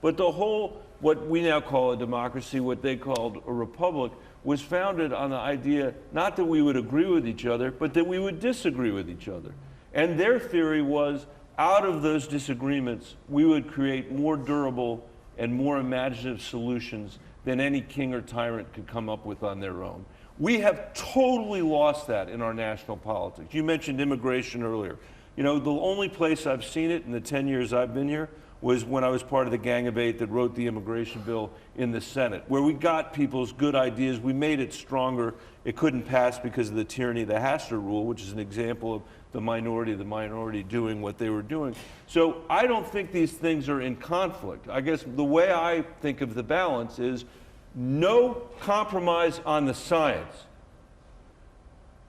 but the whole, what we now call a democracy, what they called a republic, was founded on the idea not that we would agree with each other, but that we would disagree with each other. And their theory was, out of those disagreements, we would create more durable and more imaginative solutions than any king or tyrant could come up with on their own. We have totally lost that in our national politics. You mentioned immigration earlier. The only place I've seen it in the 10 years I've been here was when I was part of the Gang of Eight that wrote the immigration bill in the Senate, where we got people's good ideas, we made it stronger. It couldn't pass because of the tyranny of the Hastert rule, which is an example of the minority doing what they were doing. So I don't think these things are in conflict. I guess the way I think of the balance is no compromise on the science.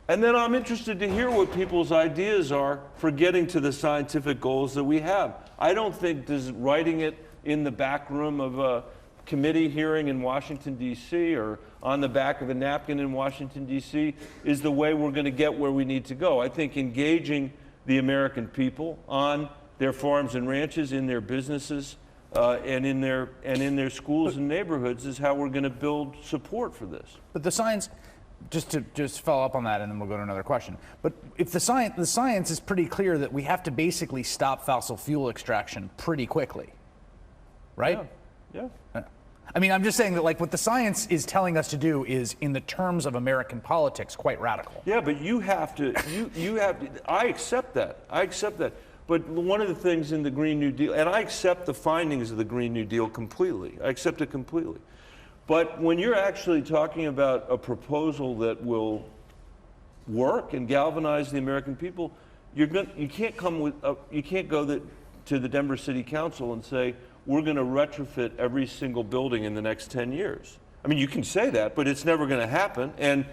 And then I'm interested to hear what people's ideas are for getting to the scientific goals that we have. I don't think writing it in the back room of a committee hearing in Washington, D.C., or on the back of a napkin in Washington, D.C., is the way we're going to get where we need to go. I think engaging the American people on their farms and ranches, in their businesses, and in their schools and neighborhoods is how we're going to build support for this. But the science, just to follow up on that, and then we'll go to another question. But if the science is pretty clear that we have to basically stop fossil fuel extraction pretty quickly, right? Yeah. I mean, I'm just saying that like what the science is telling us to do is, in the terms of American politics, quite radical. Yeah, but you have to. You have to. I accept that. But one of the things in the Green New Deal, and I accept the findings of the Green New Deal completely. I accept it completely. But when you're actually talking about a proposal that will work and galvanize the American people, you can't go to the Denver City Council and say, we're going to retrofit every single building in the next 10 years. I mean, you can say that, but it's never going to happen, and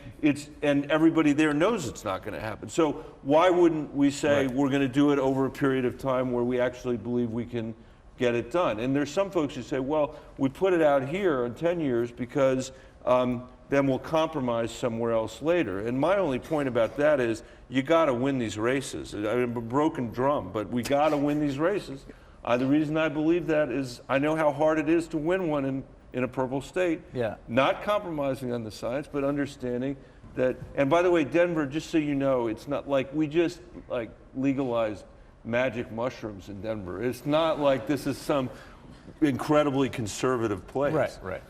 everybody there knows it's not going to happen. So why wouldn't we say we're going to do it over a period of time where we actually believe we can get it done? And there's some folks who say, well, we put it out here in 10 years because then we'll compromise somewhere else later. And my only point about that is you got to win these races. I'm a broken drum, but we got to win these races. The reason I believe that is I know how hard it is to win one in a purple state. Yeah. Not compromising on the science, but understanding that. And by the way, Denver, just so you know, it's not like we just like legalized magic mushrooms in Denver. It's not like this is some incredibly conservative place. Right.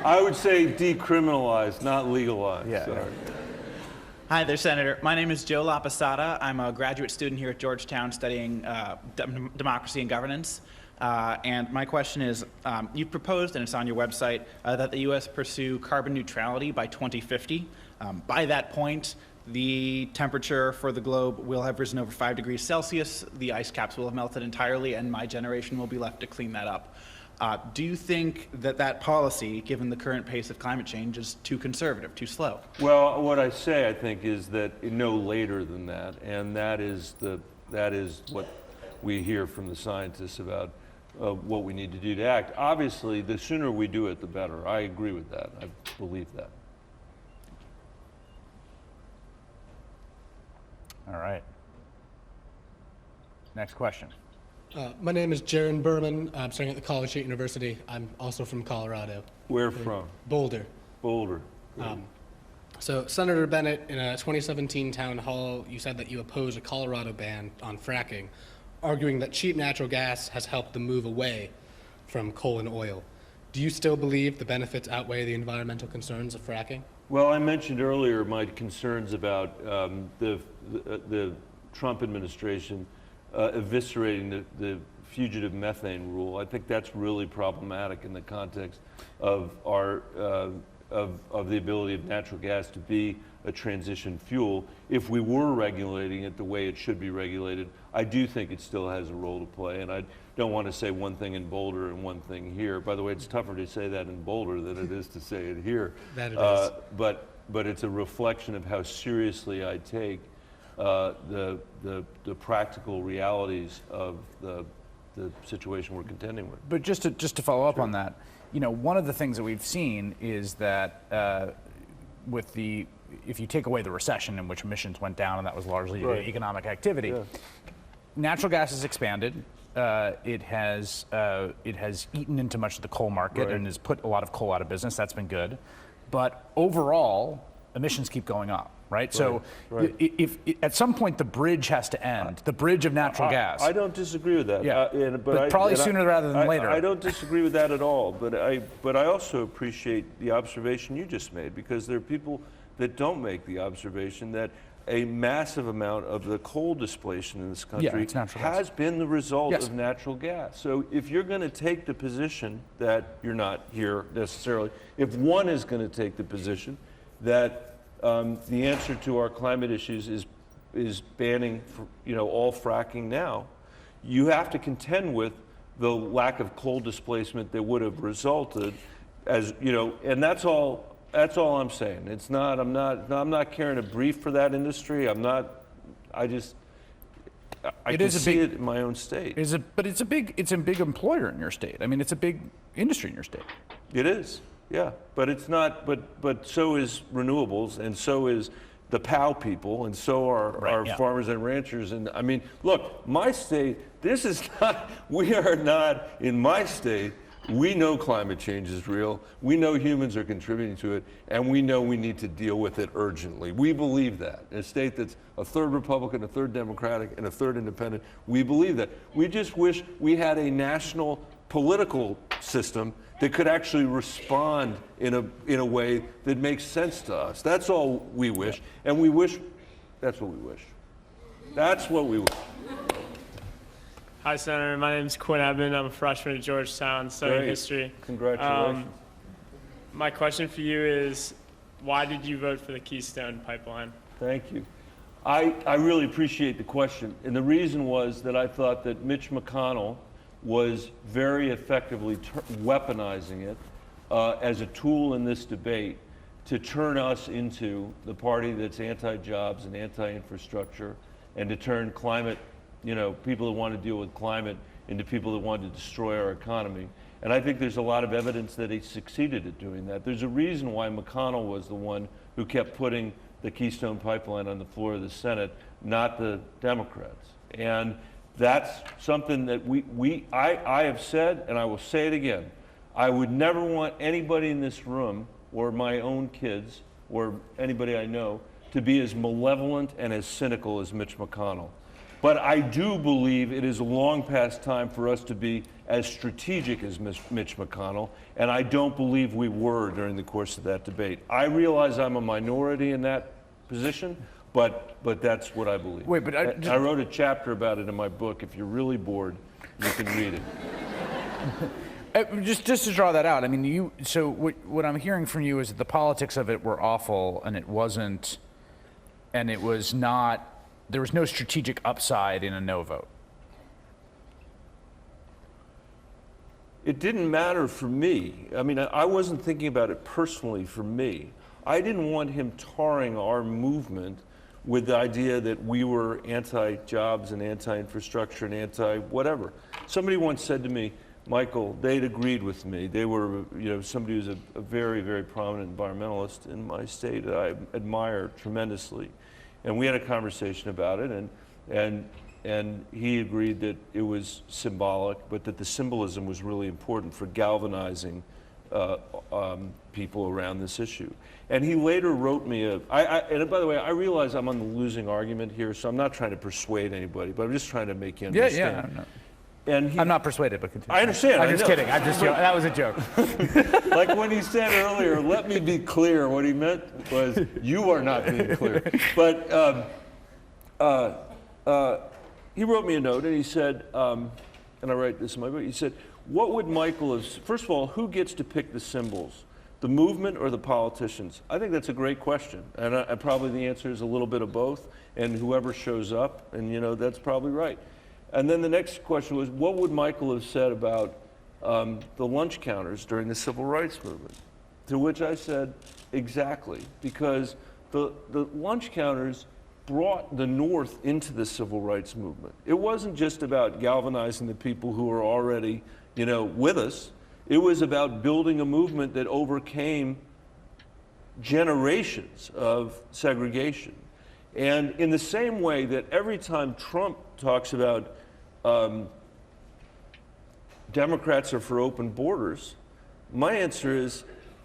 I would say decriminalized, not legalized. Yeah. Sorry. Hi there, Senator. My name is Joe LaPasada. I'm a graduate student here at Georgetown studying democracy and governance. And my question is, you've proposed, and it's on your website, that the U.S. pursue carbon neutrality by 2050. By that point, the temperature for the globe will have risen over 5 degrees Celsius, the ice caps will have melted entirely, and my generation will be left to clean that up. Do you think that policy, given the current pace of climate change, is too conservative, too slow? Well, what I say, I think, is that no later than that, and that is what we hear from the scientists about what we need to do to act. Obviously, the sooner we do it, the better. I agree with that. I believe that. All right. Next question. My name is Jaron Berman. I'm studying at the College State University. I'm also from Colorado. Where from? Boulder. Boulder. So, Senator Bennet, in a 2017 town hall, you said that you oppose a Colorado ban on fracking, arguing that cheap natural gas has helped the move away from coal and oil. Do you still believe the benefits outweigh the environmental concerns of fracking? Well, I mentioned earlier my concerns about the Trump administration eviscerating the fugitive methane rule. I think that's really problematic in the context of our of the ability of natural gas to be a transition fuel. If we were regulating it the way it should be regulated, I do think it still has a role to play. And I don't want to say one thing in Boulder and one thing here. By the way, it's tougher to say that in Boulder than it is to say it here. That it is. But it's a reflection of how seriously I take the practical realities of the situation we're contending with. But just to follow up on that, you know, one of the things that we've seen is that if you take away the recession in which emissions went down, and that was largely due to economic activity, natural gas has expanded. It has eaten into much of the coal market and has put a lot of coal out of business. That's been good. But overall, emissions keep going up, right? So if at some point the bridge has to end, the bridge of natural gas. I don't disagree with that. Yeah, but probably sooner rather than later. I don't disagree with that at all. But I also appreciate the observation you just made, because there are people that don't make the observation that a massive amount of the coal displacement in this country has been the result of natural gas. So if you're going to take the position that you're not here necessarily, if one is going to take the position that the answer to our climate issues is banning, all fracking now, you have to contend with the lack of coal displacement that would have resulted, as and that's all I'm saying. It's not. I'm not carrying a brief for that industry. I'm not. I can see it in my own state. But it's a big employer in your state. I mean, it's a big industry in your state. It is. Yeah, but it's not. But so is renewables, and so is the POW people, and so are our farmers and ranchers. And I mean, look, my state. This is not. We are not in my state We know climate change is real. We know humans are contributing to it, and we know we need to deal with it urgently. We believe that. In a state that's a third Republican, a third Democratic, and a third independent, we believe that. We just wish we had a national political system that could actually respond in a way that makes sense to us. That's all we wish, and we wish, that's what we wish. That's what we wish. Hi, Senator. My name is Quinn Eben. I'm a freshman at Georgetown studying Great. history. Congratulations. My question for you is, why did you vote for the Keystone Pipeline? Thank you. I really appreciate the question. And the reason was that I thought that Mitch McConnell was very effectively weaponizing it as a tool in this debate to turn us into the party that's anti-jobs and anti-infrastructure, and to turn climate, people that want to deal with climate into people that want to destroy our economy. And I think there's a lot of evidence that he succeeded at doing that. There's a reason why McConnell was the one who kept putting the Keystone Pipeline on the floor of the Senate, not the Democrats. And that's something that I have said, and I will say it again. I would never want anybody in this room, or my own kids, or anybody I know, to be as malevolent and as cynical as Mitch McConnell. But I do believe it is long past time for us to be as strategic as Mitch McConnell, and I don't believe we were during the course of that debate. I realize I'm a minority in that position, but that's what I believe. Wait, but I wrote a chapter about it in my book. If you're really bored, you can read it. Just to draw that out, I mean, so what I'm hearing from you is that the politics of it were awful, and it wasn't, and it was not, there was no strategic upside in a no vote. It didn't matter for me. I mean, I wasn't thinking about it personally for me. I didn't want him tarring our movement with the idea that we were anti-jobs and anti-infrastructure and anti-whatever. Somebody once said to me, Michael, they'd agreed with me. They were, somebody who's a very, very prominent environmentalist in my state that I admire tremendously. And we had a conversation about it, and he agreed that it was symbolic, but that the symbolism was really important for galvanizing people around this issue. And he later wrote me and by the way, I realize I'm on the losing argument here, so I'm not trying to persuade anybody, but I'm just trying to make you understand. Yeah. And I'm not persuaded, but continue. I understand. I'm just kidding. I'm just joking. That was a joke. Like when he said earlier, let me be clear, what he meant was, you are not being clear. But he wrote me a note, and he said, and I write this in my book, he said, what would Michael have, first of all, who gets to pick the symbols? The movement or the politicians? I think that's a great question. And probably the answer is a little bit of both, and whoever shows up, and that's probably right. And then the next question was, what would Michael have said about the lunch counters during the civil rights movement? To which I said, exactly, because the lunch counters brought the North into the civil rights movement. It wasn't just about galvanizing the people who were already, with us. It was about building a movement that overcame generations of segregation. And in the same way that every time Trump talks about Democrats are for open borders, my answer is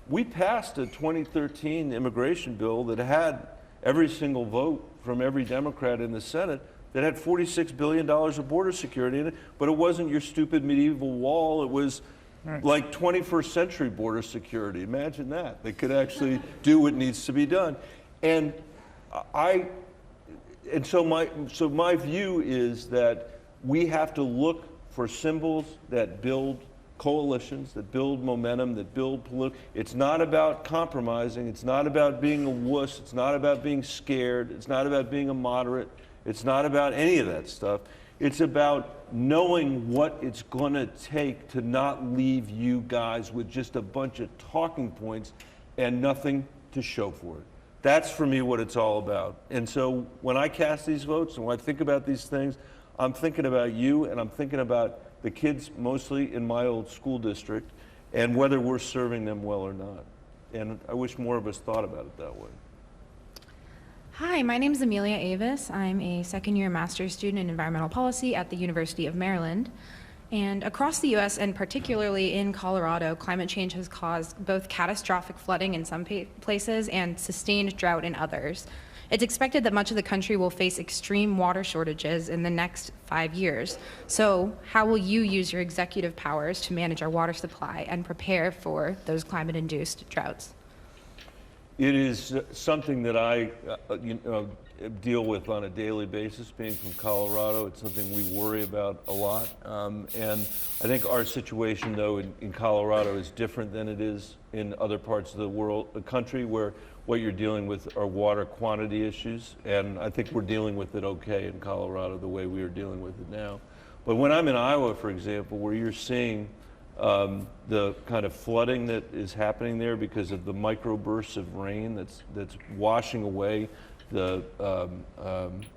we passed a 2013 immigration bill that had every single vote from every Democrat in the Senate that had $46 billion of border security in it, but it wasn't your stupid medieval wall. It was like 21st century border security. Imagine that. They could actually do what needs to be done. And so my view is that we have to look for symbols that build coalitions, that build momentum, that build political. It's not about compromising. It's not about being a wuss. It's not about being scared. It's not about being a moderate. It's not about any of that stuff. It's about knowing what it's going to take to not leave you guys with just a bunch of talking points and nothing to show for it. That's for me what it's all about. And so when I cast these votes and when I think about these things, I'm thinking about you, and I'm thinking about the kids mostly in my old school district and whether we're serving them well or not. And I wish more of us thought about it that way. Hi, my name is Amelia Avis. I'm a second-year master's student in environmental policy at the University of Maryland. And across the U.S. and particularly in Colorado, climate change has caused both catastrophic flooding in some places and sustained drought in others. It's expected that much of the country will face extreme water shortages in the next 5 years. So how will you use your executive powers to manage our water supply and prepare for those climate-induced droughts? It is something that I deal with on a daily basis. Being from Colorado, it's something we worry about a lot. And I think our situation, though, in Colorado is different than it is in other parts of the country, where what you're dealing with are water quantity issues. And I think we're dealing with it okay in Colorado the way we are dealing with it now. But when I'm in Iowa, for example, where you're seeing the kind of flooding that is happening there because of the microbursts of rain that's washing away the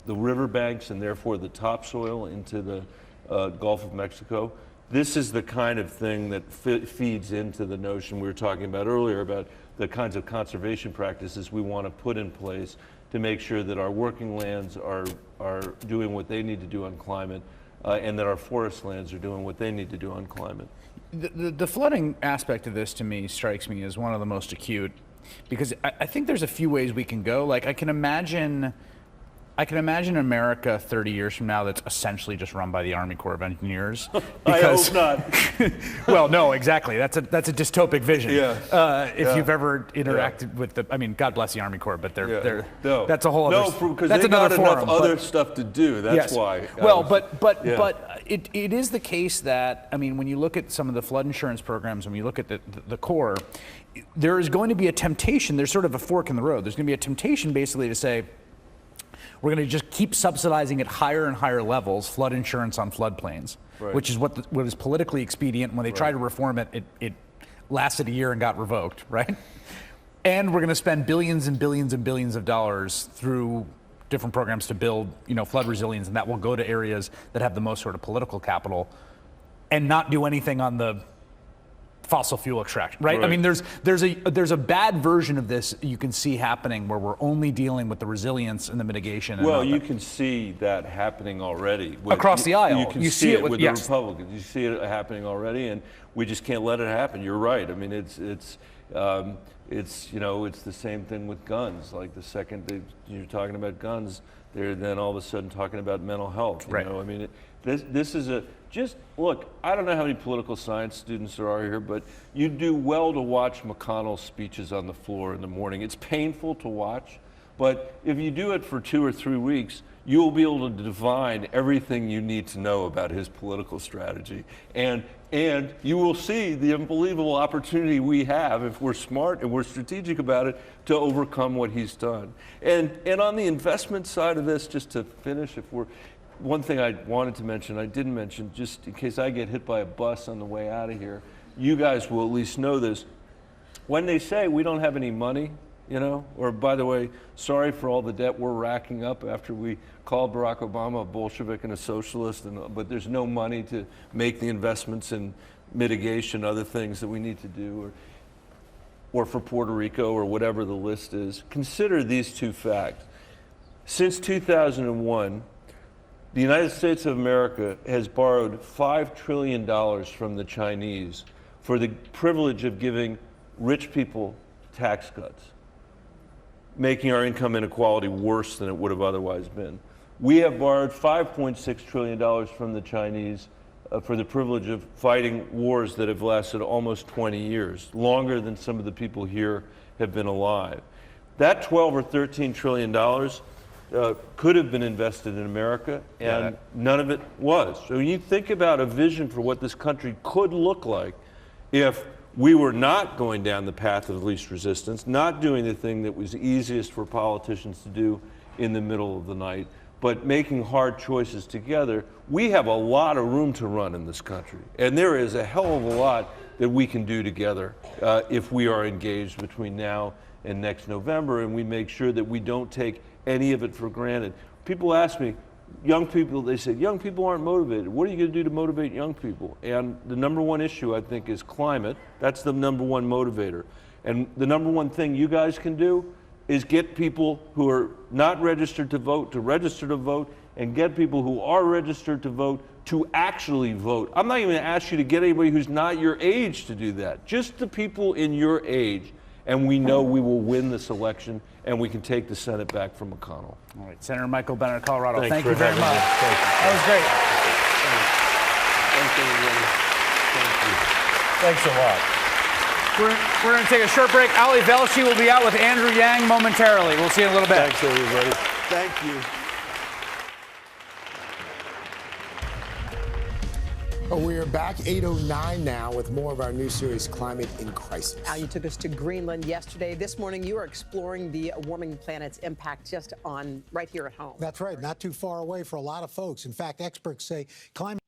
riverbanks and therefore the topsoil into the Gulf of Mexico. This is the kind of thing that feeds into the notion we were talking about earlier about the kinds of conservation practices we want to put in place to make sure that our working lands are doing what they need to do on climate and that our forest lands are doing what they need to do on climate. The flooding aspect of this, to me, strikes me as one of the most acute, because I think there's a few ways we can go. Like, I can imagine America 30 years from now that's essentially just run by the Army Corps of Engineers. Because, I hope not. Well, no, exactly. That's a dystopic vision. Yeah. If you've ever interacted with God bless the Army Corps, but no. That's a whole other. No, because that's they got another forum, enough other stuff to do. That's why. Well, but it is the case that, I mean, when you look at some of the flood insurance programs, when you look at the Corps, there is going to be a temptation. There's sort of a fork in the road. There's going to be a temptation, basically, to say, we're going to just keep subsidizing at higher and higher levels flood insurance on floodplains, which is what is politically expedient. When they tried to reform it, it lasted a year and got revoked, right? And we're going to spend billions and billions and billions of dollars through different programs to build, flood resilience, and that will go to areas that have the most sort of political capital, and not do anything on the fossil fuel extraction, right? I mean, there's a bad version of this you can see happening where we're only dealing with the resilience and the mitigation. Well, you can see that happening already. Across the aisle. You can see it with the Republicans. You see it happening already, and we just can't let it happen. You're right. I mean, it's the same thing with guns. Like the second you're talking about guns, they're then all of a sudden talking about mental health. You know? I mean, this is look, I don't know how many political science students there are here, but you do well to watch McConnell's speeches on the floor in the morning. It's painful to watch, but if you do it for 2 or 3 weeks, you'll be able to divine everything you need to know about his political strategy. And you will see the unbelievable opportunity we have, if we're smart and we're strategic about it, to overcome what he's done. And on the investment side of this, just to finish, one thing I wanted to mention, I didn't mention, just in case I get hit by a bus on the way out of here, you guys will at least know this. When they say we don't have any money, or by the way, sorry for all the debt we're racking up after we called Barack Obama a Bolshevik and a socialist, but there's no money to make the investments in mitigation, other things that we need to do, or for Puerto Rico, or whatever the list is. Consider these two facts. Since 2001, the United States of America has borrowed $5 trillion from the Chinese for the privilege of giving rich people tax cuts, making our income inequality worse than it would have otherwise been. We have borrowed $5.6 trillion from the Chinese for the privilege of fighting wars that have lasted almost 20 years, longer than some of the people here have been alive. That 12 or 13 trillion dollars could have been invested in America, and none of it was. So when you think about a vision for what this country could look like if we were not going down the path of least resistance, not doing the thing that was easiest for politicians to do in the middle of the night, but making hard choices together, we have a lot of room to run in this country. And there is a hell of a lot that we can do together if we are engaged between now and next November, and we make sure that we don't take any of it for granted. People ask me, young people, they say, young people aren't motivated. What are you going to do to motivate young people? And the number one issue, I think, is climate. That's the number one motivator. And the number one thing you guys can do is get people who are not registered to vote to register to vote, and get people who are registered to vote to actually vote. I'm not even going to ask you to get anybody who's not your age to do that, just the people in your age. And we know we will win this election, and we can take the Senate back from McConnell. All right, Senator Michael Bennet of Colorado, Thanks thank for you very having much. me. Thank you. That was great. Thanks, everybody. Thank you. Thanks a lot. We're going to take a short break. Ali Velshi will be out with Andrew Yang momentarily. We'll see you in a little bit. Thanks, everybody. Thank you. We are back 8:09 now with more of our new series, Climate in Crisis. Al, you took us to Greenland yesterday. This morning, you are exploring the warming planet's impact just on right here at home. That's right. Not too far away for a lot of folks. In fact, experts say climate